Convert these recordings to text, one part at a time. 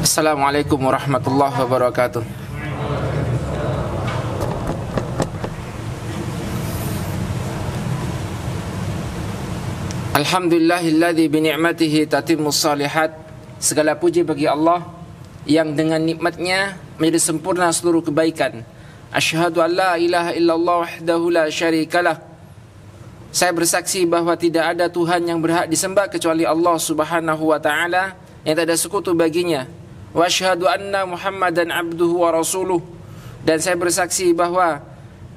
Assalamualaikum warahmatullahi wabarakatuh. Alhamdulillahilladzi bini'matihi tatimmus shalihat. Segala puji bagi Allah yang dengan nikmatnya menjadi sempurna seluruh kebaikan. Asyhadu an la ilaha illallah wahdahu la syarikalah. Saya bersaksi bahwa tidak ada Tuhan yang berhak disembah kecuali Allah Subhanahu wa taala yang tak ada sekutu baginya. Wa asyhadu anna Muhammadan abduhu wa rasuluh. Dan saya bersaksi bahwa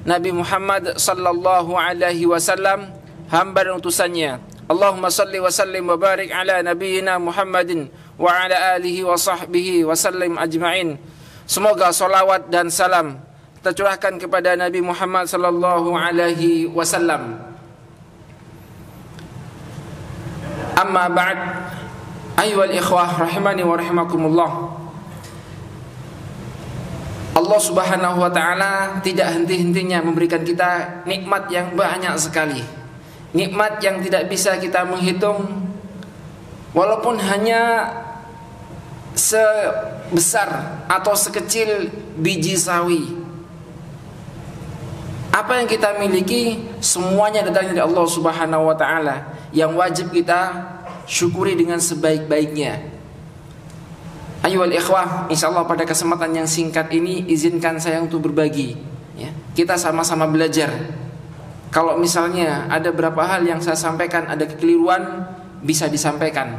Nabi Muhammad sallallahu alaihi wasallam hamba dan utusannya. Allahumma salli wa sallim wa barik ala nabiyyina Muhammadin wa ala alihi wa sahbihi wa sallim ajma'in. Semoga salawat dan salam tercurahkan kepada Nabi Muhammad sallallahu alaihi wasallam. Amma ba'd, ayyuhal ikhwah rahimani wa rahimakumullah. Allah Subhanahu wa taala tidak henti-hentinya memberikan kita nikmat yang banyak sekali. Nikmat yang tidak bisa kita menghitung, walaupun hanya sebesar atau sekecil biji sawi. Apa yang kita miliki semuanya datang dari Allah Subhanahu wa taala, yang wajib kita syukuri dengan sebaik-baiknya. Ayyuhal ikhwah, insyaallah pada kesempatan yang singkat ini izinkan saya untuk berbagi, ya. Kita sama-sama belajar. Kalau misalnya ada beberapa hal yang saya sampaikan ada kekeliruan, bisa disampaikan,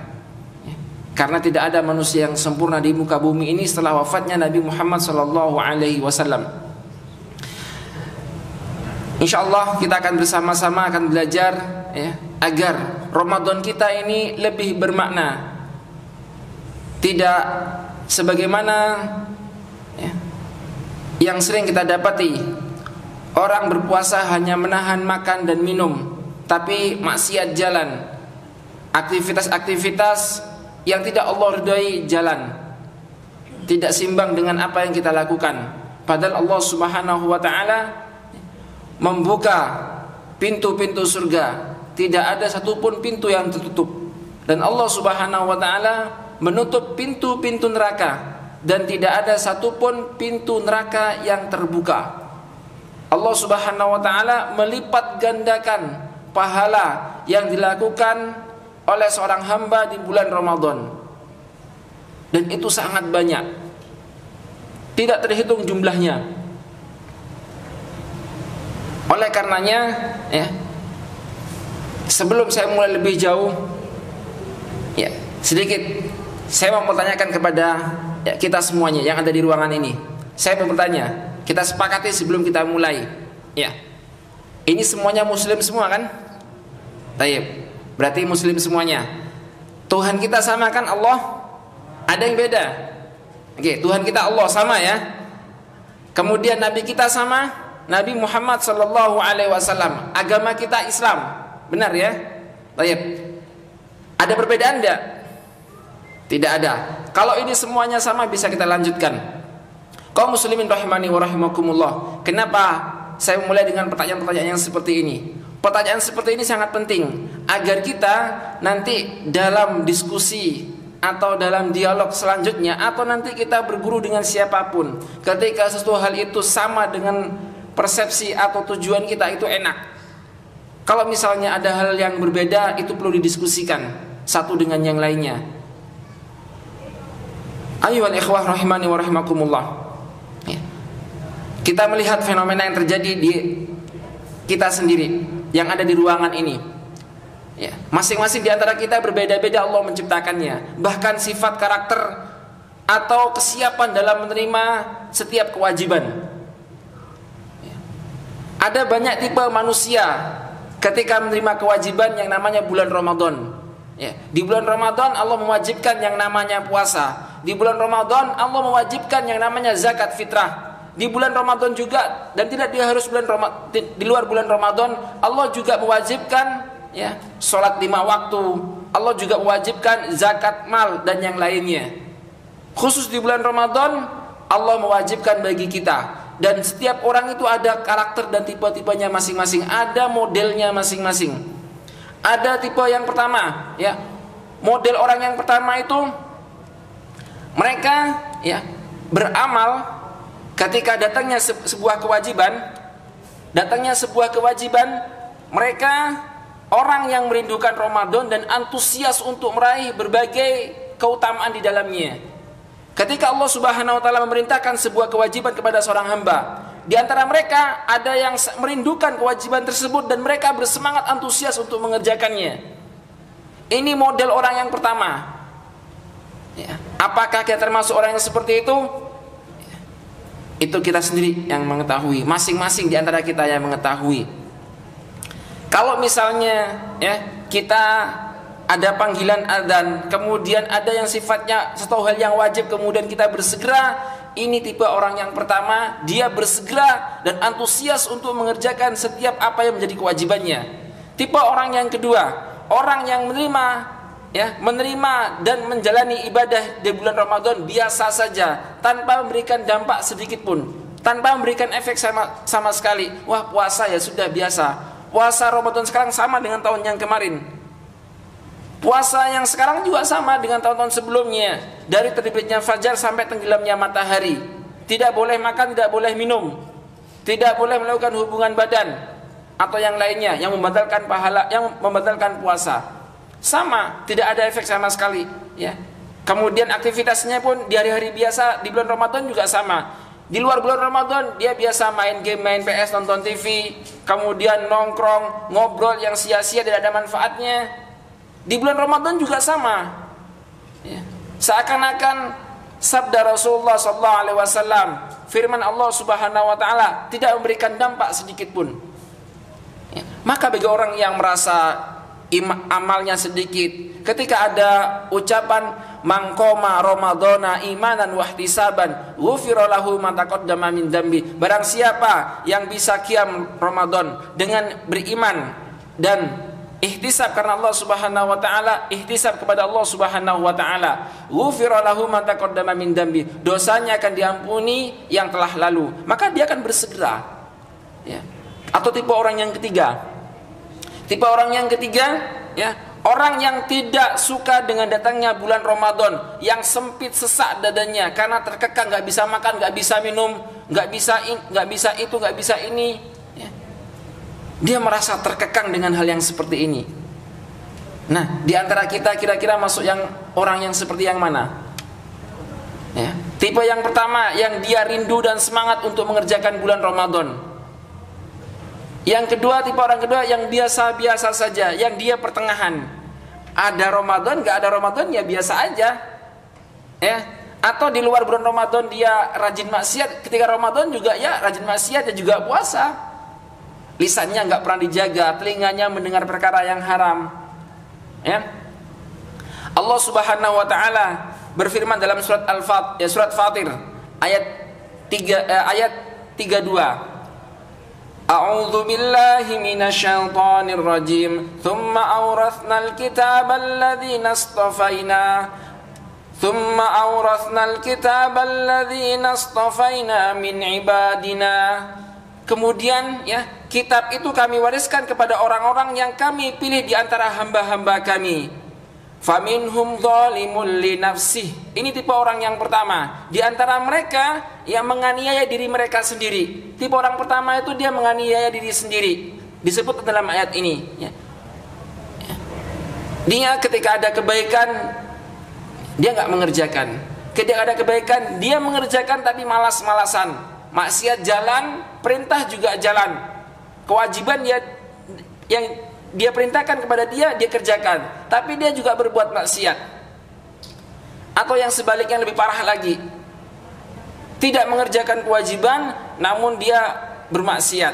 ya. Karena tidak ada manusia yang sempurna di muka bumi ini setelah wafatnya Nabi Muhammad sallallahu alaihi wasallam. Insyaallah kita akan bersama-sama akan belajar, ya, agar Ramadan kita ini lebih bermakna. Tidak sebagaimana, ya, yang sering kita dapati, orang berpuasa hanya menahan makan dan minum, tapi maksiat jalan, aktivitas-aktivitas yang tidak Allah ridhoi jalan, tidak simbang dengan apa yang kita lakukan. Padahal Allah Subhanahu wa taala membuka pintu-pintu surga, tidak ada satupun pintu yang tertutup. Dan Allah Subhanahu wa taala menutup pintu-pintu neraka, dan tidak ada satupun pintu neraka yang terbuka. Allah Subhanahu wa taala melipat gandakan pahala yang dilakukan oleh seorang hamba di bulan Ramadan. Dan itu sangat banyak, tidak terhitung jumlahnya. Oleh karenanya, ya, sebelum saya mulai lebih jauh, ya, sedikit saya mau bertanyakan kepada, ya, kita semuanya yang ada di ruangan ini. Saya mau bertanya, kita sepakati sebelum kita mulai, ya, ini semuanya muslim semua kan? Tayyib, berarti muslim semuanya. Tuhan kita sama kan Allah? Ada yang beda? Oke, Tuhan kita Allah sama, ya. Kemudian Nabi kita sama, Nabi Muhammad sallallahu alaihi wasallam. Agama kita Islam, benar ya? Tayyib. Ada perbedaan enggak? Tidak ada. Kalau ini semuanya sama, bisa kita lanjutkan. Kaum muslimin rahimani wa rahimakumullah. Kenapa saya mulai dengan pertanyaan-pertanyaan yang seperti ini? Pertanyaan seperti ini sangat penting agar kita nanti dalam diskusi atau dalam dialog selanjutnya, atau nanti kita berguru dengan siapapun, ketika sesuatu hal itu sama dengan persepsi atau tujuan kita, itu enak. Kalau misalnya ada hal yang berbeda, itu perlu didiskusikan satu dengan yang lainnya. Ayyuhal ikhwah rahimani wa rahimakumullah, ya. Kita melihat fenomena yang terjadi di kita sendiri yang ada di ruangan ini, ya. Masing-masing di antara kita berbeda-beda Allah menciptakannya. Bahkan sifat karakter atau kesiapan dalam menerima setiap kewajiban, ya. Ada banyak tipe manusia ketika menerima kewajiban yang namanya bulan Ramadan, ya. Di bulan Ramadan Allah mewajibkan yang namanya puasa. Di bulan Ramadan Allah mewajibkan yang namanya zakat fitrah. Di bulan Ramadan juga, dan tidak dia harus di luar bulan Ramadan, Allah juga mewajibkan, ya, sholat 5 waktu. Allah juga mewajibkan zakat mal dan yang lainnya. Khusus di bulan Ramadan Allah mewajibkan bagi kita. Dan setiap orang itu ada karakter dan tipe-tipenya masing-masing, ada modelnya masing-masing. Ada tipe yang pertama, ya. Model orang yang pertama itu Mereka ya beramal ketika datangnya sebuah kewajiban, mereka orang yang merindukan Ramadan dan antusias untuk meraih berbagai keutamaan di dalamnya. Ketika Allah Subhanahu wa taala memerintahkan sebuah kewajiban kepada seorang hamba, di antara mereka ada yang merindukan kewajiban tersebut dan mereka bersemangat antusias untuk mengerjakannya. Ini model orang yang pertama. Ya. Apakah kita termasuk orang yang seperti itu? Ya. Itu kita sendiri yang mengetahui. Masing-masing di antara kita yang mengetahui. Kalau misalnya ya kita ada panggilan adzan, kemudian ada yang sifatnya satu hal yang wajib, kemudian kita bersegera. Ini tipe orang yang pertama, dia bersegera dan antusias untuk mengerjakan setiap apa yang menjadi kewajibannya. Tipe orang yang kedua, orang yang menerima dan menjalani ibadah di bulan Ramadan biasa saja, tanpa memberikan dampak sedikit pun, tanpa memberikan efek sama sekali. Wah, puasa ya sudah biasa. Puasa Ramadan sekarang sama dengan tahun yang kemarin. Puasa yang sekarang juga sama dengan tahun-tahun sebelumnya. Dari terbitnya fajar sampai tenggelamnya matahari. Tidak boleh makan, tidak boleh minum. Tidak boleh melakukan hubungan badan atau yang lainnya yang membatalkan pahala, yang membatalkan puasa. Sama, tidak ada efek sama sekali, ya. Kemudian aktivitasnya pun di hari-hari biasa di bulan Ramadan juga sama. Di luar bulan Ramadan dia biasa main game, main PS, nonton TV, kemudian nongkrong, ngobrol yang sia-sia tidak ada manfaatnya. Di bulan Ramadan juga sama, ya. Seakan-akan sabda Rasulullah SAW, firman Allah Subhanahu Wa Taala tidak memberikan dampak sedikit pun, ya. Maka bagi orang yang merasa amalnya sedikit, ketika ada ucapan mangkoma Ramadana imanan wahtisaban ghufira lahu ma taqaddama min dambi, barang siapa yang bisa qiyam Ramadan dengan beriman dan ihtisab karena Allah Subhanahu wa taala, ihtisab kepada Allah Subhanahu wa taala, ghufira lahu ma taqaddama min dambi, dosanya akan diampuni yang telah lalu, maka dia akan bersegera, ya. Atau tipe orang yang ketiga, ya, orang yang tidak suka dengan datangnya bulan Ramadan, yang sempit sesak dadanya karena terkekang, nggak bisa makan, nggak bisa minum, nggak bisa itu, nggak bisa ini. Dia merasa terkekang dengan hal yang seperti ini. Nah, di antara kita kira-kira masuk yang orang yang seperti yang mana? Ya. Tipe yang pertama, yang dia rindu dan semangat untuk mengerjakan bulan Ramadan. Yang kedua, tipe orang kedua yang biasa-biasa saja, yang dia pertengahan. Ada Ramadan, nggak ada Ramadan ya biasa aja. Ya. Atau di luar bulan Ramadan dia rajin maksiat, ketika Ramadan juga ya rajin maksiat, ya juga puasa. Lisannya nggak pernah dijaga, telinganya mendengar perkara yang haram, ya. Allah Subhanahu wa taala berfirman dalam surat surat Fatir ayat 32. A'udzu billahi minasyaitonir rajim. Tsumma awrathnal kitabal ladzina istafaina min ibadina. Kemudian ya, kitab itu kami wariskan kepada orang-orang yang kami pilih di antara hamba-hamba kami. Faminhum zalimul li nafsih. Ini tipe orang yang pertama. Di antara mereka yang menganiaya diri mereka sendiri. Tipe orang pertama itu dia menganiaya diri sendiri. Disebut dalam ayat ini, ya. Dia ketika ada kebaikan dia nggak mengerjakan. Ketika ada kebaikan dia mengerjakan tapi malas-malasan. Maksiat jalan, perintah juga jalan. Kewajiban yang dia perintahkan kepada dia kerjakan, tapi dia juga berbuat maksiat. Atau yang sebaliknya lebih parah lagi, tidak mengerjakan kewajiban namun dia bermaksiat.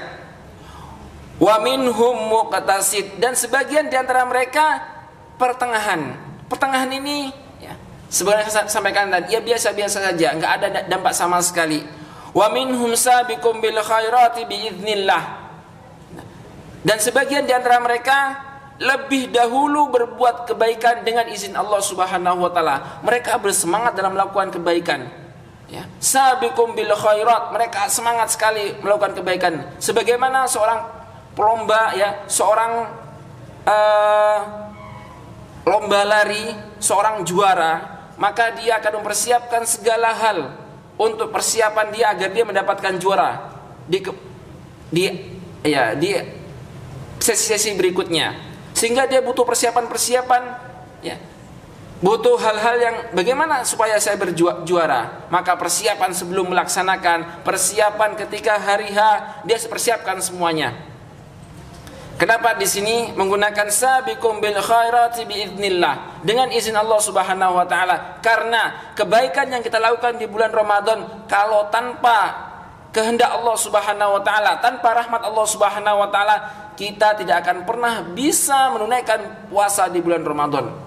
Wa minhum muqtasid, dan sebagian di antara mereka pertengahan. Pertengahan ini ya, sebenarnya saya sampaikan tadi, ya biasa-biasa saja, enggak ada dampak sama sekali. Wa minhum sabiqum bil khairati biiznillah. Dan sebagian di antara mereka lebih dahulu berbuat kebaikan dengan izin Allah Subhanahu wa taala. Mereka bersemangat dalam melakukan kebaikan. Ya, sabiqum bil khairat, mereka semangat sekali melakukan kebaikan. Sebagaimana seorang pelomba, ya, seorang lomba lari, seorang juara, maka dia akan mempersiapkan segala hal untuk persiapan dia agar dia mendapatkan juara di sesi-sesi berikutnya. Sehingga dia butuh persiapan-persiapan, ya. Butuh hal-hal yang bagaimana supaya saya berjuara. Maka persiapan sebelum melaksanakan, persiapan ketika hari H, dia persiapkan semuanya. Kenapa di sini menggunakan sabiqum bil khairati biidznillah, dengan izin Allah Subhanahu wa taala? Karena kebaikan yang kita lakukan di bulan Ramadan, kalau tanpa kehendak Allah Subhanahu wa taala, tanpa rahmat Allah Subhanahu wa taala, kita tidak akan pernah bisa menunaikan puasa di bulan Ramadan.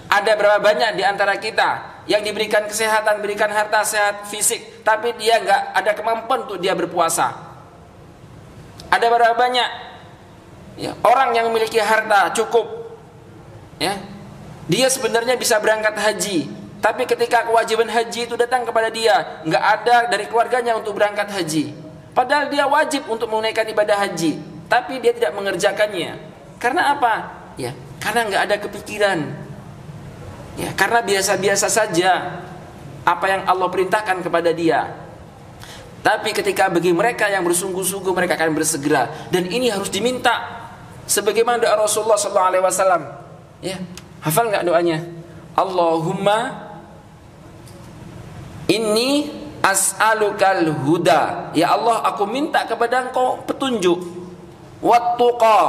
Ada berapa banyak di antara kita yang diberikan kesehatan, diberikan harta, sehat fisik, tapi dia nggak ada kemampuan untuk dia berpuasa. Ada berapa banyak, ya, orang yang memiliki harta cukup, ya, dia sebenarnya bisa berangkat haji, tapi ketika kewajiban haji itu datang kepada dia, nggak ada dari keluarganya untuk berangkat haji. Padahal dia wajib untuk menunaikan ibadah haji, tapi dia tidak mengerjakannya. Karena apa? Ya, karena nggak ada kepikiran. Ya, karena biasa-biasa saja apa yang Allah perintahkan kepada dia. Tapi ketika bagi mereka yang bersungguh-sungguh, mereka akan bersegera. Dan ini harus diminta. Sebagaimana doa Rasulullah SAW. Ya, hafal nggak doanya? Allahumma inni as'alukal huda. Ya Allah, aku minta kepada Engkau petunjuk. Wattuqa,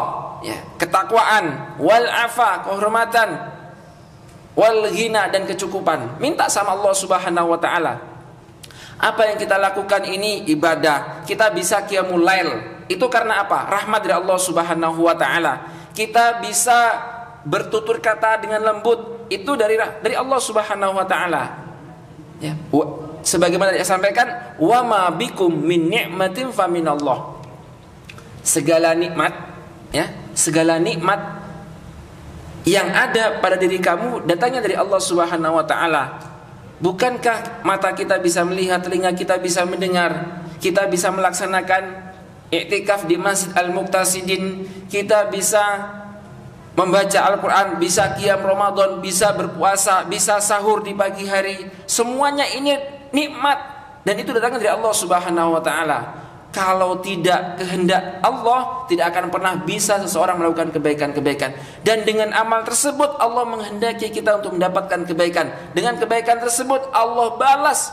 ya, ketakwaan. Wal afa, kehormatan. Wal ghina, dan kecukupan. Minta sama Allah Subhanahu wa taala. Apa yang kita lakukan ini ibadah. Kita bisa qiyamul lail. Itu karena apa? Rahmat dari Allah Subhanahu wa taala. Kita bisa bertutur kata dengan lembut. Itu dari Allah Subhanahu wa taala. Ya. Sebagaimana saya sampaikan, wa ma bikum min ni'matin fa minallah. Segala nikmat, ya, segala nikmat yang ada pada diri kamu datangnya dari Allah Subhanahu wa taala. Bukankah mata kita bisa melihat, telinga kita bisa mendengar, kita bisa melaksanakan i'tikaf di Masjid Al-Muqtasidin, kita bisa membaca Al-Qur'an, bisa qiyam Ramadan, bisa berpuasa, bisa sahur di pagi hari. Semuanya ini nikmat dan itu datangnya dari Allah Subhanahu wa taala. Kalau tidak kehendak Allah, tidak akan pernah bisa seseorang melakukan kebaikan-kebaikan. Dan dengan amal tersebut Allah menghendaki kita untuk mendapatkan kebaikan. Dengan kebaikan tersebut Allah balas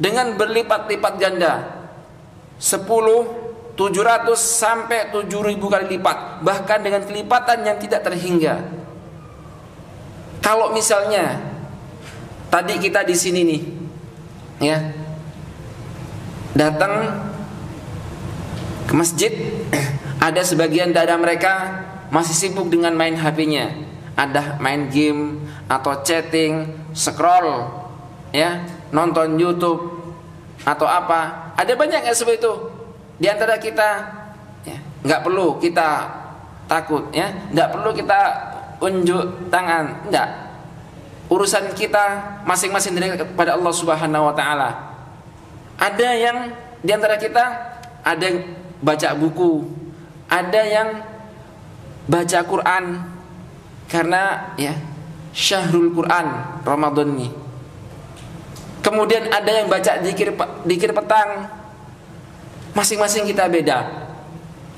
dengan berlipat-lipat ganda. 10, 700 sampai 7.000 kali lipat. Bahkan dengan kelipatan yang tidak terhingga. Kalau misalnya tadi kita di sini nih, ya, datang ke masjid, ada sebagian dada mereka masih sibuk dengan main HP-nya, ada main game atau chatting, scroll, ya, nonton YouTube atau apa. Ada banyak yang seperti itu di antara kita, ya. Nggak perlu kita takut, ya, nggak perlu kita unjuk tangan, enggak. Urusan kita masing-masing dari kepada Allah Subhanahu wa taala. Ada yang di antara kita ada yang baca buku, ada yang baca Quran karena, ya, syahrul Quran Ramadan ini. Kemudian ada yang baca dzikir petang. Masing-masing kita beda.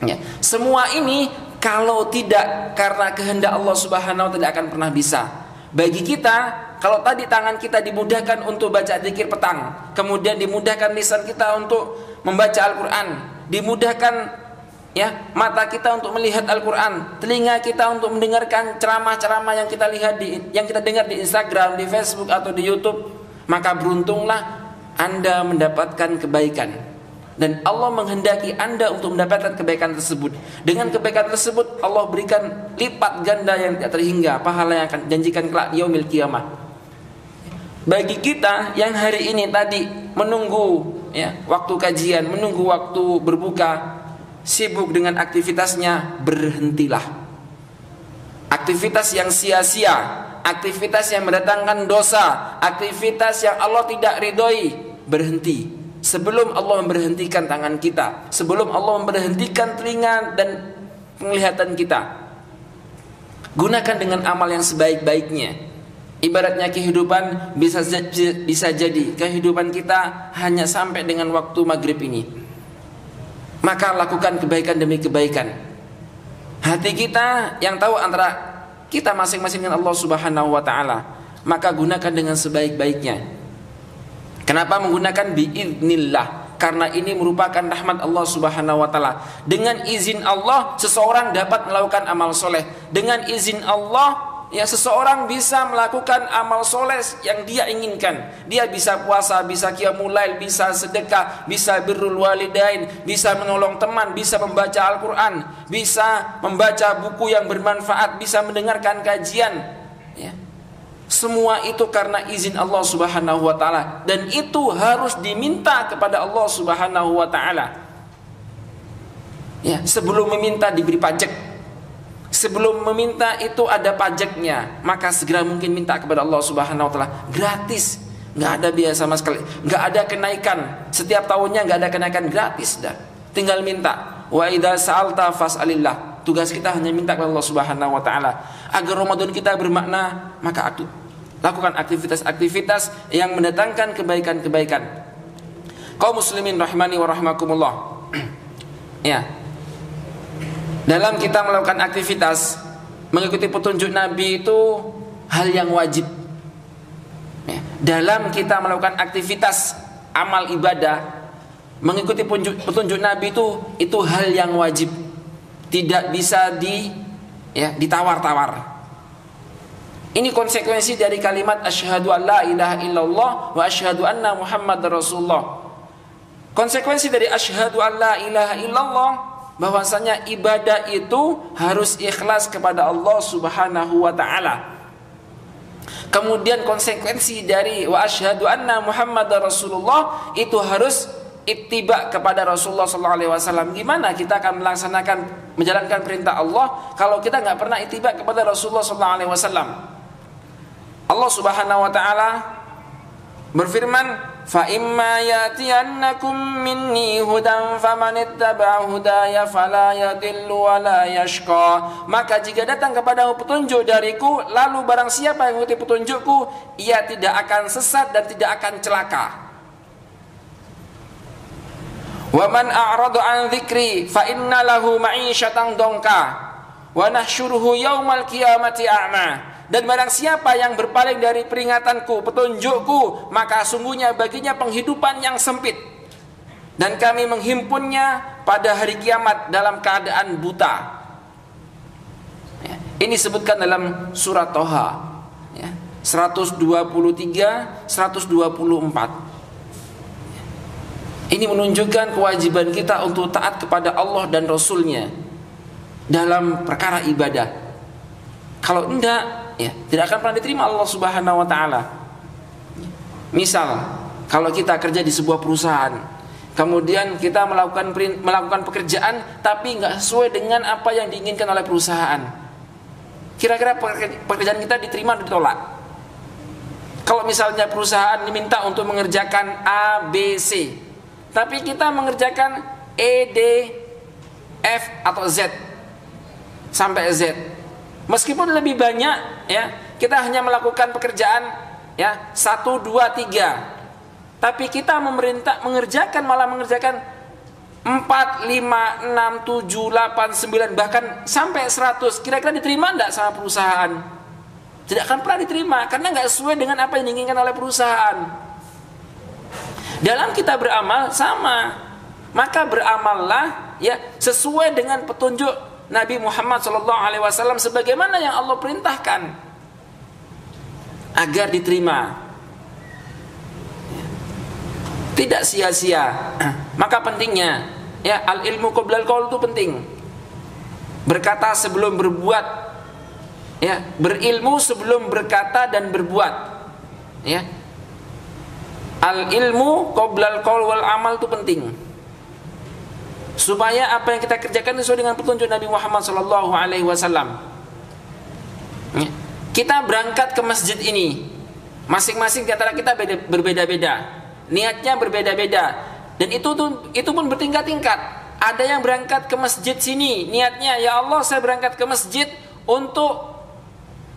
Ya. Semua ini kalau tidak karena kehendak Allah Subhanahu wa taala tidak akan pernah bisa. Bagi kita, kalau tadi tangan kita dimudahkan untuk baca dzikir petang, kemudian dimudahkan lisan kita untuk membaca Al-Quran, dimudahkan, ya, mata kita untuk melihat Al-Quran, telinga kita untuk mendengarkan ceramah-ceramah yang kita lihat yang kita dengar di Instagram, di Facebook atau di YouTube, maka beruntunglah Anda mendapatkan kebaikan. Dan Allah menghendaki Anda untuk mendapatkan kebaikan tersebut. Dengan kebaikan tersebut Allah berikan lipat ganda yang tidak terhingga pahala yang akan janjikan kelak di yaumil qiyamah. Bagi kita yang hari ini tadi menunggu, ya, waktu kajian, menunggu waktu berbuka, sibuk dengan aktivitasnya, berhentilah. Aktivitas yang sia-sia, aktivitas yang mendatangkan dosa, aktivitas yang Allah tidak ridhoi, berhenti. Sebelum Allah memberhentikan tangan kita, sebelum Allah memberhentikan telinga dan penglihatan kita, gunakan dengan amal yang sebaik-baiknya. Ibaratnya kehidupan bisa jadi kehidupan kita hanya sampai dengan waktu maghrib ini. Maka lakukan kebaikan demi kebaikan. Hati kita yang tahu antara kita masing-masing dengan Allah Subhanahu wa taala, maka gunakan dengan sebaik-baiknya. Kenapa menggunakan biiznillah? Karena ini merupakan rahmat Allah Subhanahu wa taala. Dengan izin Allah seseorang dapat melakukan amal soleh. Dengan izin Allah ya seseorang bisa melakukan amal soleh yang dia inginkan. Dia bisa puasa, bisa qiyamul lail, bisa sedekah, bisa birrul walidain, bisa menolong teman, bisa membaca Al-Quran, bisa membaca buku yang bermanfaat, bisa mendengarkan kajian ya. Semua itu karena izin Allah Subhanahu wa ta'ala. Dan itu harus diminta kepada Allah Subhanahu wa ta'ala ya. Sebelum meminta diberi pajak. Sebelum meminta itu ada pajaknya, maka segera mungkin minta kepada Allah Subhanahu wa taala gratis, nggak ada biaya sama sekali, nggak ada kenaikan, setiap tahunnya nggak ada kenaikan, gratis dah, tinggal minta. Wa idza sa'alta fas'alillah. Tugas kita hanya minta kepada Allah Subhanahu wa taala. Agar Ramadan kita bermakna, maka lakukan aktivitas-aktivitas yang mendatangkan kebaikan-kebaikan. Kaum muslimin rahimani wa rahimakumullah. Ya. Dalam kita melakukan aktivitas mengikuti petunjuk Nabi itu hal yang wajib ya. Dalam kita melakukan aktivitas amal ibadah mengikuti petunjuk Nabi itu hal yang wajib. Tidak bisa ditawar-tawar. Ini konsekuensi dari kalimat asyhadu an la ilaha illallah wa asyhadu anna Muhammadar Rasulullah. Konsekuensi dari asyhadu an la ilaha illallah bahwasanya ibadah itu harus ikhlas kepada Allah Subhanahu wa taala. Kemudian konsekuensi dari wa asyhadu anna Muhammadar Rasulullah itu harus ittiba kepada Rasulullah sallallahu alaihi wasallam. Gimana kita akan menjalankan perintah Allah kalau kita enggak pernah ittiba kepada Rasulullah sallallahu alaihi wasallam? Allah Subhanahu wa taala berfirman, fa imma yatiyannakum minni hudan famanittaba'a hudaya fala yadillu wa la yashqa. Maka jika datang kepadamu petunjuk dariku, lalu barang siapa yang mengikuti petunjukku, ia tidak akan sesat dan tidak akan celaka. Wa man a'rada an dzikri fa inna lahu ma'isyatan dongka wa nahsyuruhu yaumal qiyamati a'ma. Dan barang siapa yang berpaling dari peringatanku, petunjukku, maka sungguhnya baginya penghidupan yang sempit. Dan kami menghimpunnya pada hari kiamat dalam keadaan buta. Ini disebutkan dalam surat Toha 123, 124. Ini menunjukkan kewajiban kita untuk taat kepada Allah dan Rasulnya dalam perkara ibadah. Kalau enggak, tidak akan pernah diterima Allah Subhanahu wa taala. Misal, kalau kita kerja di sebuah perusahaan, kemudian kita melakukan pekerjaan tapi enggak sesuai dengan apa yang diinginkan oleh perusahaan. Kira-kira pekerjaan kita diterima atau ditolak? Kalau misalnya perusahaan diminta untuk mengerjakan A, B, C, tapi kita mengerjakan E, D, F atau Z sampai Z. Meskipun lebih banyak kita hanya melakukan pekerjaan 1, 2, 3. Tapi kita mengerjakan 4, 5, 6, 7, 8, 9 bahkan sampai 100. Kira-kira diterima enggak sama perusahaan? Tidak akan pernah diterima karena enggak sesuai dengan apa yang diinginkan oleh perusahaan. Dalam kita beramal sama. Maka beramallah sesuai dengan petunjuk Nabi Muhammad SAW sebagaimana yang Allah perintahkan agar diterima, tidak sia-sia. Maka pentingnya al ilmu qoblal qaul itu penting. Berkata sebelum berbuat, berilmu sebelum berkata dan berbuat. Al ilmu qoblal qaul wal amal itu penting. Supaya apa yang kita kerjakan sesuai dengan petunjuk Nabi Muhammad SAW. Kita berangkat ke masjid ini, masing-masing di antara kita berbeda-beda, niatnya berbeda-beda, dan itu pun bertingkat-tingkat. Ada yang berangkat ke masjid sini, niatnya ya Allah saya berangkat ke masjid untuk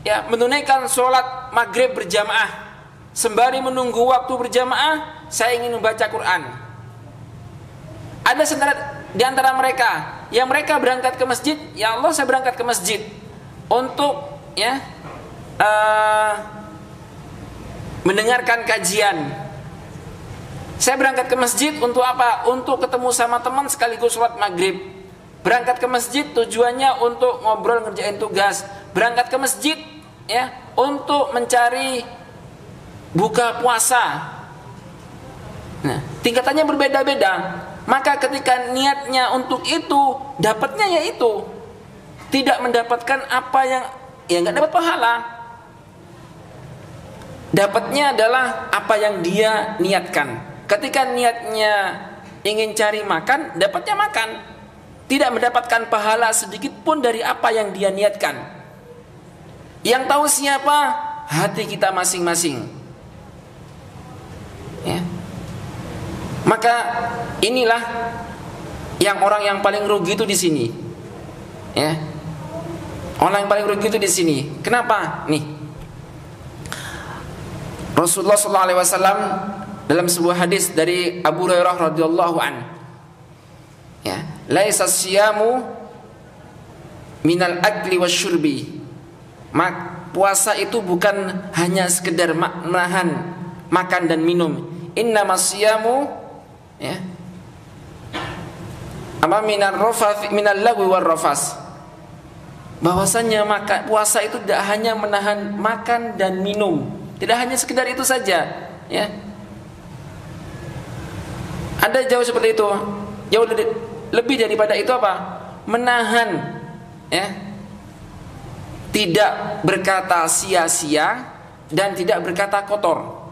ya menunaikan sholat maghrib berjamaah, sembari menunggu waktu berjamaah saya ingin membaca Quran. Ada di antara mereka yang mereka berangkat ke masjid, ya Allah saya berangkat ke masjid untuk ya mendengarkan kajian. Saya berangkat ke masjid untuk apa? Untuk ketemu sama teman sekaligus sholat maghrib. Berangkat ke masjid tujuannya untuk ngobrol ngerjain tugas. Berangkat ke masjid ya untuk mencari buka puasa. Nah, tingkatannya berbeda-beda. Maka ketika niatnya untuk itu, dapatnya yaitu tidak mendapatkan apa yang nggak dapat pahala. Dapatnya adalah apa yang dia niatkan. Ketika niatnya ingin cari makan, dapatnya makan. Tidak mendapatkan pahala sedikit pun dari apa yang dia niatkan. Yang tahu siapa? Hati kita masing-masing. Ya. Maka inilah yang orang yang paling rugi itu di sini. Ya. Orang yang paling rugi itu di sini. Kenapa? Nih. Rasulullah SAW dalam sebuah hadis dari Abu Hurairah radhiyallahu an, ya, laisa siyamu minal akli wasyurbi. Puasa itu bukan hanya sekedar menahan makan dan minum. Innamas siyamu ya apa minar rafath minal lagwi war rafas. Bahwasanya puasa itu tidak hanya menahan makan dan minum, tidak hanya sekedar itu saja, ya. Ada jauh seperti itu, jauh lebih daripada itu apa? Menahan, ya, tidak berkata sia-sia dan tidak berkata kotor.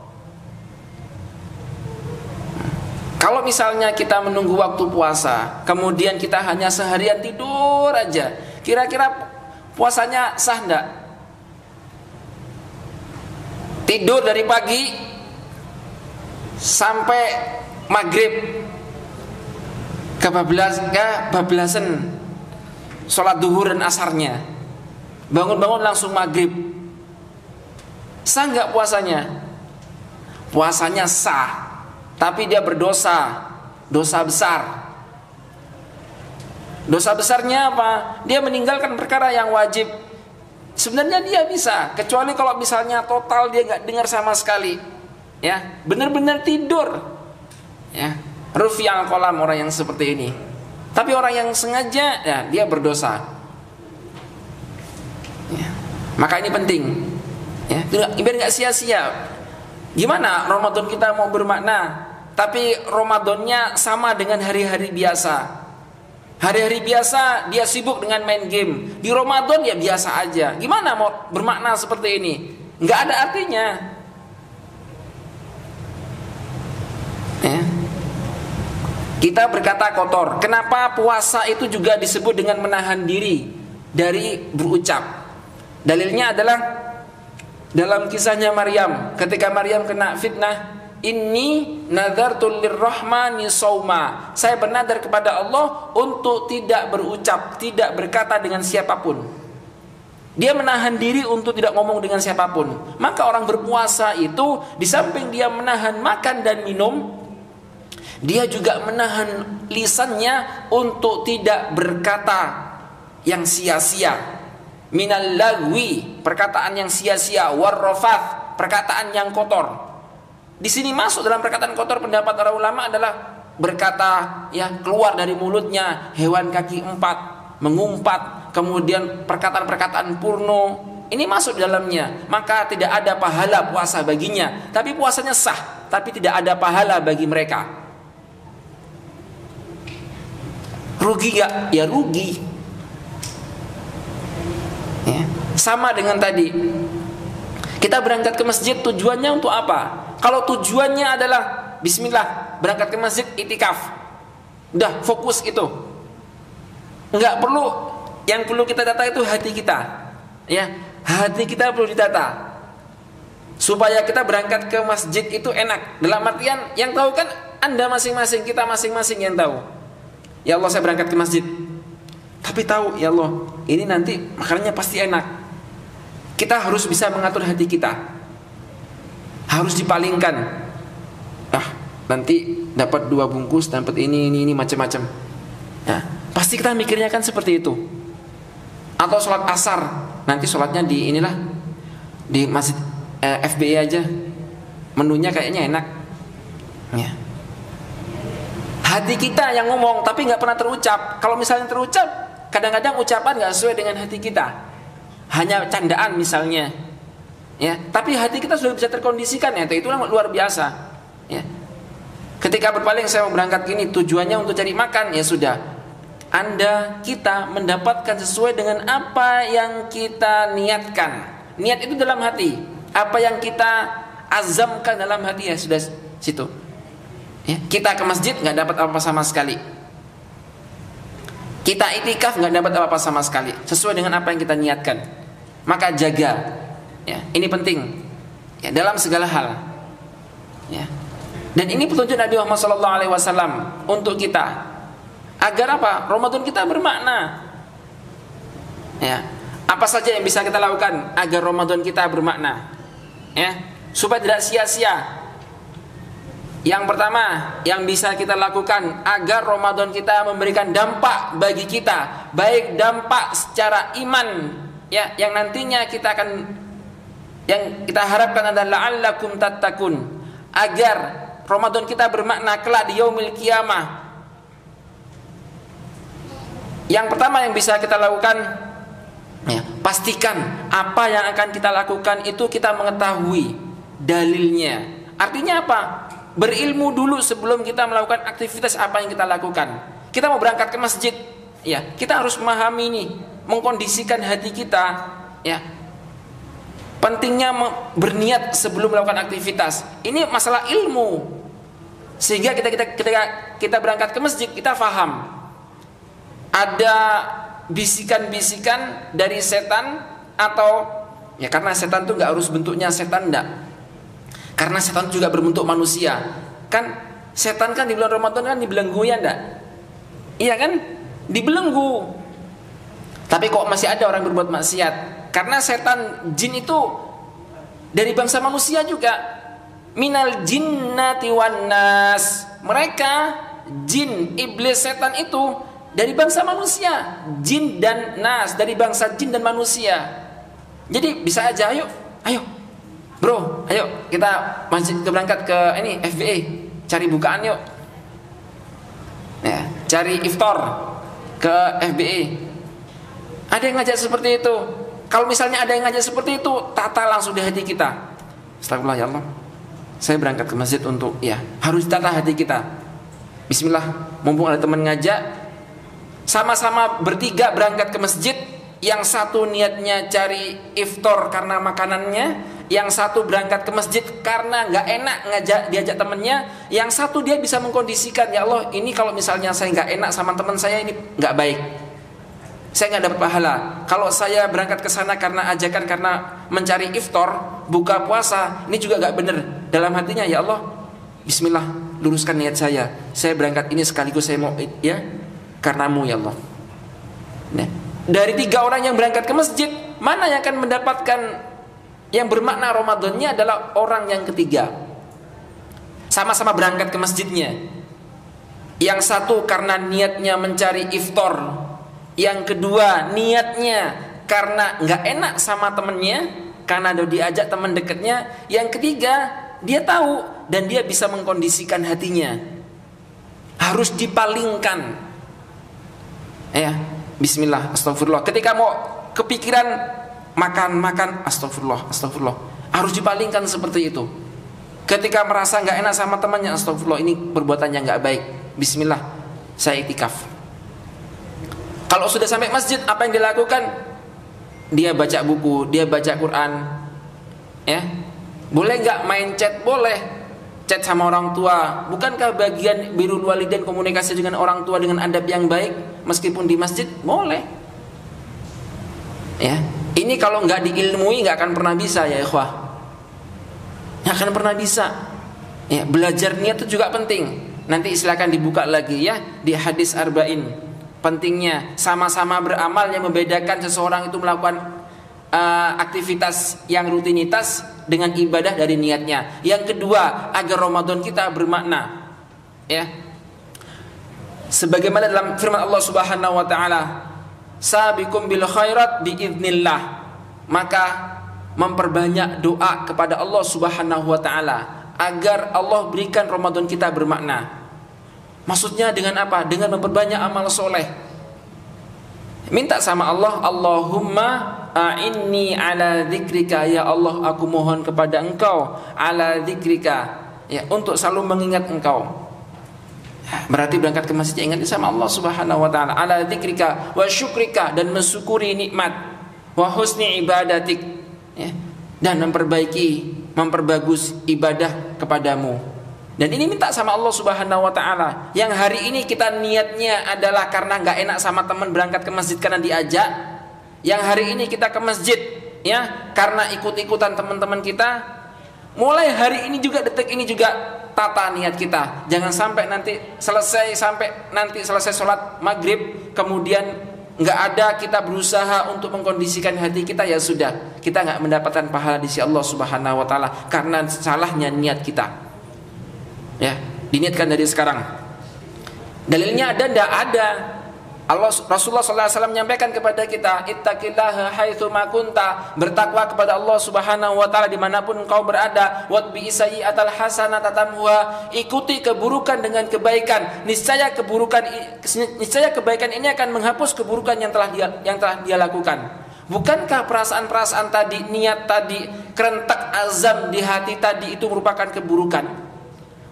Kalau misalnya kita menunggu waktu puasa, kemudian kita hanya seharian tidur aja, kira-kira puasanya sah enggak? Tidur dari pagi sampai maghrib, kebablasan sholat duhur dan asarnya, bangun-bangun langsung maghrib, sah enggak puasanya? Puasanya sah, tapi dia berdosa, dosa besar. Dosa besarnya apa? Dia meninggalkan perkara yang wajib. Sebenarnya dia bisa, kecuali kalau misalnya total dia nggak dengar sama sekali, ya, benar-benar tidur, ya, rufi'al qalam orang yang seperti ini. Tapi orang yang sengaja, ya, dia berdosa. Ya. Maka ini penting, ya, biar nggak sia-sia. Gimana Ramadan kita mau bermakna, tapi Ramadannya sama dengan hari-hari biasa. Hari-hari biasa dia sibuk dengan main game. Di Ramadan ya biasa aja. Gimana mau bermakna seperti ini? Nggak ada artinya. Ya. Kita berkata kotor. Kenapa puasa itu juga disebut dengan menahan diri dari berucap? Dalilnya adalah dalam kisahnya Maryam. Ketika Maryam kena fitnah, inni nadartul lirrahmani sauma. Saya bernadar kepada Allah untuk tidak berucap, tidak berkata dengan siapapun. Dia menahan diri untuk tidak ngomong dengan siapapun. Maka orang berpuasa itu di samping dia menahan makan dan minum, dia juga menahan lisannya untuk tidak berkata yang sia-sia. Minal lagwi, perkataan yang sia-sia, warrafath, perkataan yang kotor. Di sini masuk dalam perkataan kotor, pendapat para ulama adalah berkata, ya, keluar dari mulutnya hewan kaki 4, mengumpat, kemudian perkataan-perkataan purno, ini masuk dalamnya. Maka tidak ada pahala puasa baginya, tapi puasanya sah, tapi tidak ada pahala bagi mereka. Rugi gak? Ya rugi, ya. Sama dengan tadi, kita berangkat ke masjid tujuannya untuk apa? Kalau tujuannya adalah bismillah, berangkat ke masjid itikaf, udah fokus itu. Enggak perlu, yang perlu kita tata itu hati kita, ya, hati kita perlu ditata supaya kita berangkat ke masjid itu enak. Dalam artian yang tahu kan Anda masing-masing, kita masing-masing yang tahu. Ya Allah, saya berangkat ke masjid, tapi tahu ya Allah ini nanti makanannya pasti enak. kita harus bisa mengatur hati kita. Harus dipalingkan. Nanti dapat 2 bungkus, dapat ini macam-macam. Nah, pasti kita mikirnya kan seperti itu. Atau sholat asar, nanti sholatnya di di masjid FBI aja, menunya kayaknya enak. Ya. Hati kita yang ngomong, tapi nggak pernah terucap. Kalau misalnya terucap, kadang-kadang ucapan nggak sesuai dengan hati kita, hanya candaan misalnya. Ya, tapi hati kita sudah bisa terkondisikan, ya, itu luar biasa. Ya. Ketika berpaling, saya mau berangkat gini, tujuannya untuk cari makan, ya sudah. Kita mendapatkan sesuai dengan apa yang kita niatkan. Niat itu dalam hati. Apa yang kita azamkan dalam hati, ya sudah situ. Ya, kita ke masjid nggak dapat apa-apa sama sekali. Kita itikaf nggak dapat apa-apa sama sekali. Sesuai dengan apa yang kita niatkan. Maka jaga. Ya, ini penting. Ya, dalam segala hal. Ya. Dan ini petunjuk Nabi Muhammad SAW untuk kita. Agar apa? Ramadan kita bermakna. Ya. Apa saja yang bisa kita lakukan agar Ramadan kita bermakna? Ya, supaya tidak sia-sia. Yang pertama yang bisa kita lakukan agar Ramadan kita memberikan dampak bagi kita, baik dampak secara iman, ya, yang nantinya yang kita harapkan adalah la'allakum tattaqun, agar Ramadan kita bermakna kelak di yaumil qiyamah. Yang pertama yang bisa kita lakukan, ya, pastikan apa yang akan kita lakukan itu kita mengetahui dalilnya. Artinya apa? Berilmu dulu sebelum kita melakukan aktivitas apa yang kita lakukan. Kita mau berangkat ke masjid, ya, kita harus memahami ini, mengkondisikan hati kita, ya. Pentingnya berniat sebelum melakukan aktivitas. Ini masalah ilmu. Sehingga ketika kita berangkat ke masjid, kita faham. Ada bisikan-bisikan dari setan, atau ya, karena setan itu nggak harus bentuknya setan, enggak. Karena setan juga berbentuk manusia. Kan setan kan di bulan Ramadan kan dibelenggu, ya enggak? Iya kan? Dibelenggu. Tapi kok masih ada orang berbuat maksiat? Karena setan jin itu dari bangsa manusia juga. Minal jinnati wan nas. Mereka jin, iblis, setan itu dari bangsa manusia. Jin dan nas, dari bangsa jin dan manusia. Jadi bisa aja, ayo bro, ayo kita berangkat ke ini FBA, cari bukaan yuk. Ya, cari iftar ke FBA. Ada yang ngajak seperti itu. Kalau misalnya ada yang ngajak seperti itu, tata langsung di hati kita. Astagfirullah, ya Allah, saya berangkat ke masjid untuk, ya, harus tata hati kita. Bismillah, mumpung ada teman ngajak, sama-sama bertiga berangkat ke masjid. Yang satu niatnya cari iftar karena makanannya, yang satu berangkat ke masjid karena nggak enak diajak temennya, yang satu dia bisa mengkondisikan, ya Allah, ini kalau misalnya saya nggak enak sama teman saya, ini nggak baik, saya nggak dapat pahala. Kalau saya berangkat ke sana karena ajakan, karena mencari iftar, buka puasa, ini juga nggak benar. Dalam hatinya, ya Allah, Bismillah, luruskan niat saya berangkat ini sekaligus saya mau, ya, karenamu, ya Allah. Nah, dari 3 orang yang berangkat ke masjid, mana yang akan mendapatkan yang bermakna Ramadannya adalah orang yang ketiga. Sama-sama berangkat ke masjidnya. Yang satu karena niatnya mencari iftar, yang kedua niatnya karena nggak enak sama temennya, karena ada diajak teman dekatnya, yang ketiga dia tahu dan dia bisa mengkondisikan hatinya. Harus dipalingkan. Ya, Bismillah, astagfirullah. Ketika mau kepikiran makan, astagfirullah. Harus dipalingkan seperti itu. Ketika merasa nggak enak sama temannya, astagfirullah, ini perbuatannya nggak baik. Bismillah, saya itikaf. Kalau sudah sampai masjid, apa yang dilakukan? Dia baca buku, dia baca Quran. Ya, boleh nggak main chat? Boleh. Chat sama orang tua. Bukankah bagian birrul walidain, komunikasi dengan orang tua dengan adab yang baik, meskipun di masjid? Boleh. Ya, ini kalau nggak diilmui nggak akan pernah bisa, ya ikhwah. Nggak akan pernah bisa. Ya, belajar niat itu juga penting. Nanti silakan dibuka lagi, ya, di hadis arba'in. Pentingnya sama-sama beramal, yang membedakan seseorang itu melakukan aktivitas yang rutinitas dengan ibadah dari niatnya. Yang kedua, agar Ramadan kita bermakna. Ya. Sebagaimana dalam firman Allah Subhanahu wa taala, "Sabiqum bil khairat biidznillah." Maka memperbanyak doa kepada Allah Subhanahu wa taala agar Allah berikan Ramadan kita bermakna. Maksudnya dengan apa? Dengan memperbanyak amal soleh. Minta sama Allah, Allahumma a'inni ala dzikrika, ya Allah aku mohon kepada Engkau ala dzikrika, ya, untuk selalu mengingat Engkau. Berarti berangkat ke masjid ingat sama Allah Subhanahu wa taala, ala dzikrika wa syukrika, dan mensyukuri nikmat, wa husni ibadatik, ya, dan memperbagus ibadah kepadamu. Dan ini minta sama Allah Subhanahu wa taala. Yang hari ini kita niatnya adalah karena nggak enak sama teman berangkat ke masjid karena diajak. Yang hari ini kita ke masjid, ya, karena ikut-ikutan teman-teman kita. Mulai hari ini juga, detik ini juga, tata niat kita. Jangan sampai nanti selesai sholat maghrib, kemudian nggak ada kita berusaha untuk mengkondisikan hati kita, ya sudah, kita nggak mendapatkan pahala di sisi Allah Subhanahu wa taala karena salahnya niat kita. Ya, diniatkan dari sekarang. Dalilnya ada, tidak ada. Rasulullah SAW menyampaikan kepada kita, ittaqillaha haitsu ma kunta, bertakwa kepada Allah Subhanahu wa taala dimanapun engkau berada. Watbi sayyi'atal hasanata tamhuha, ikuti keburukan dengan kebaikan, niscaya kebaikan ini akan menghapus keburukan yang telah dia lakukan. Bukankah perasaan-perasaan tadi, niat tadi, kerentak azam di hati tadi itu merupakan keburukan?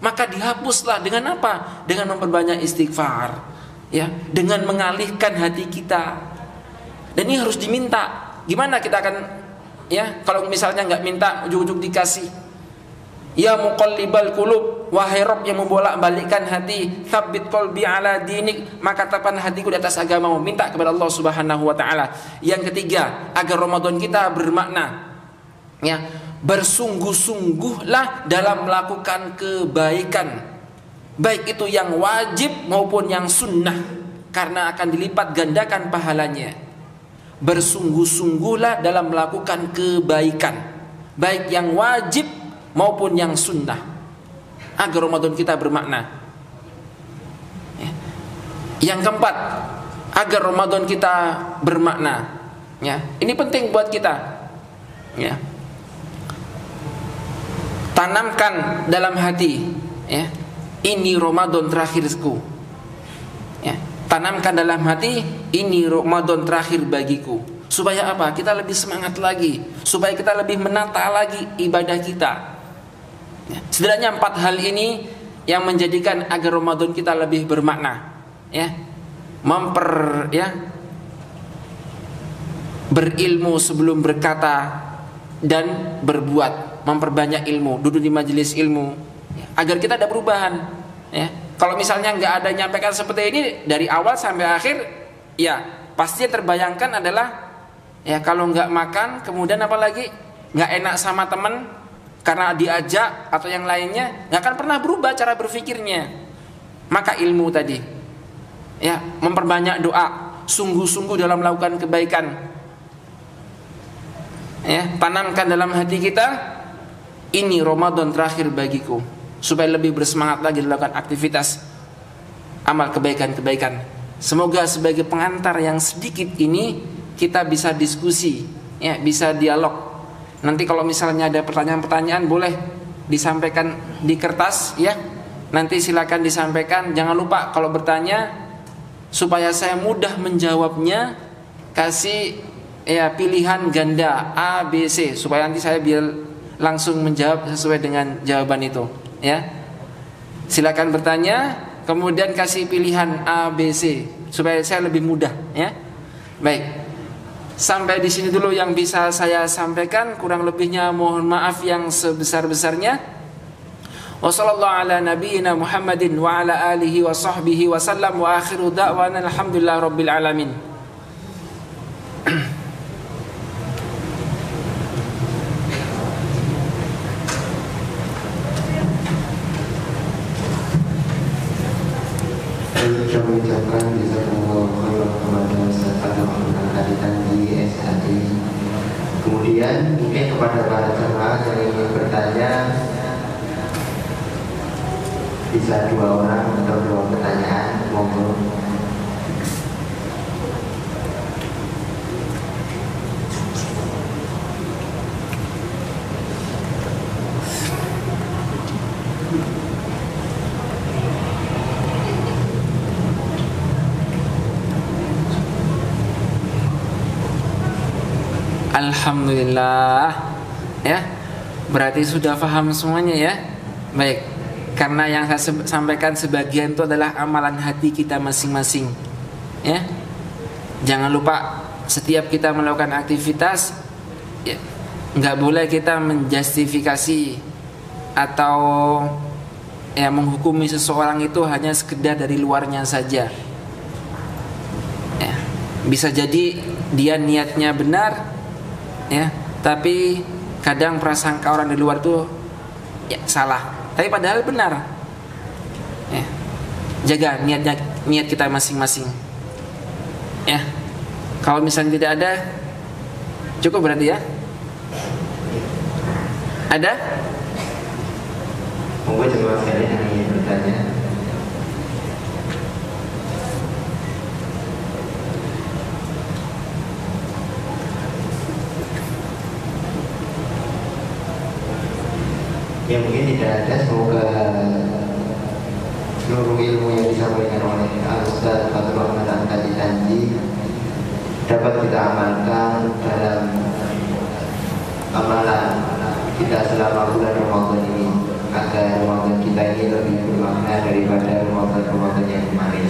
Maka dihapuslah dengan apa? Dengan memperbanyak istighfar, ya, dengan mengalihkan hati kita. Dan ini harus diminta. Gimana kita akan, ya, kalau misalnya nggak minta, ujug-ujug dikasih. Ya muqallibal qulub, wahai Rabb yang membolak-balikkan hati, tsabbit qalbi ala dinik, maka tetapkan hatiku di atas agamamu. Minta kepada Allah Subhanahu wa taala. Yang ketiga, agar Ramadan kita bermakna, ya, bersungguh-sungguhlah dalam melakukan kebaikan, baik itu yang wajib maupun yang sunnah, karena akan dilipat gandakan pahalanya. Bersungguh-sungguhlah dalam melakukan kebaikan, baik yang wajib maupun yang sunnah, agar Ramadan kita bermakna. Yang keempat, agar Ramadan kita bermakna, ya, ini penting buat kita, ya. Tanamkan dalam hati, ya, ini Ramadan terakhirku, ya. Tanamkan dalam hati, ini Ramadan terakhir bagiku. Supaya apa? Kita lebih semangat lagi, supaya kita lebih menata lagi ibadah kita, ya. Setidaknya 4 hal ini yang menjadikan agar Ramadan kita lebih bermakna, ya. Berilmu sebelum berkata dan berbuat, memperbanyak ilmu, duduk di majelis ilmu, agar kita ada perubahan, ya. Kalau misalnya nggak ada nyampaikan seperti ini dari awal sampai akhir, ya pasti terbayangkan adalah, ya, kalau nggak makan, kemudian apalagi nggak enak sama teman karena diajak atau yang lainnya, nggak akan pernah berubah cara berpikirnya. Maka ilmu tadi, ya, memperbanyak doa, sungguh-sungguh dalam melakukan kebaikan, ya, tanamkan dalam hati kita, ini Ramadan terakhir bagiku, supaya lebih bersemangat lagi melakukan aktivitas amal kebaikan-kebaikan. Semoga sebagai pengantar yang sedikit ini kita bisa diskusi, ya, bisa dialog. Nanti kalau misalnya ada pertanyaan-pertanyaan boleh disampaikan di kertas, ya. Nanti silakan disampaikan. Jangan lupa kalau bertanya, supaya saya mudah menjawabnya, kasih, ya, pilihan ganda A, B, C, supaya nanti saya biar langsung menjawab sesuai dengan jawaban itu, ya. Silakan bertanya, kemudian kasih pilihan A, B, C, supaya saya lebih mudah, ya. Baik, sampai di sini dulu yang bisa saya sampaikan. Kurang lebihnya mohon maaf yang sebesar-besarnya. Wassallallahu ala nabiyyina Muhammadin wa ala alihi wa sahbihi wa sallam, wa akhiru da'wana alhamdulillah rabbil alamin. Saya mengucapkan jazakallahu khairan kepada Ustaz Al-Hafiz Al-Hadi di SAD Kemudian mungkin kepada para jemaah yang ingin bertanya, bisa 2 orang atau 2 pertanyaan, monggo. Alhamdulillah, ya. Berarti sudah paham semuanya ya. Baik. Karena yang saya sampaikan sebagian itu adalah amalan hati kita masing-masing. Ya. Jangan lupa setiap kita melakukan aktivitas, ya, nggak boleh kita menjustifikasi atau ya menghukumi seseorang itu hanya sekedar dari luarnya saja. Ya. Bisa jadi dia niatnya benar, ya, tapi kadang prasangka orang di luar tuh ya salah, tapi padahal benar. Ya. Jaga niat kita masing-masing. Ya. Kalau misalnya tidak ada, cukup berarti ya. Ada? Monggo jemaah sekalian yang ingin bertanya. Ya mungkin tidak ada, semoga seluruh ilmu yang disampaikan oleh Al-Ustaz Fathur Rahman Al-Tanji dapat kita amalkan dalam amalan kita selama bulan Ramadan ini, agar Ramadan kita ini lebih bermakna daripada Ramadan yang kemarin.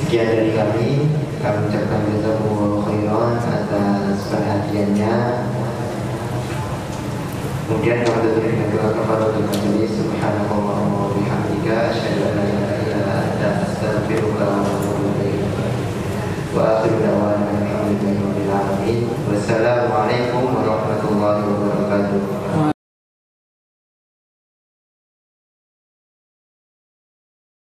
Sekian dari kami ucapkan jazakumullahu khairan atas perhatiannya. Kemudian kami tutup dengan doa kafaratul majelis. Subhanallahumma wa bihamdika asyhadu an la ilaha illa anta astaghfiruka wa atubu ilaik. Wa akhiru da'wana alhamdulillahi rabbil alamin. Wassalamu alaikum warahmatullahi wabarakatuh.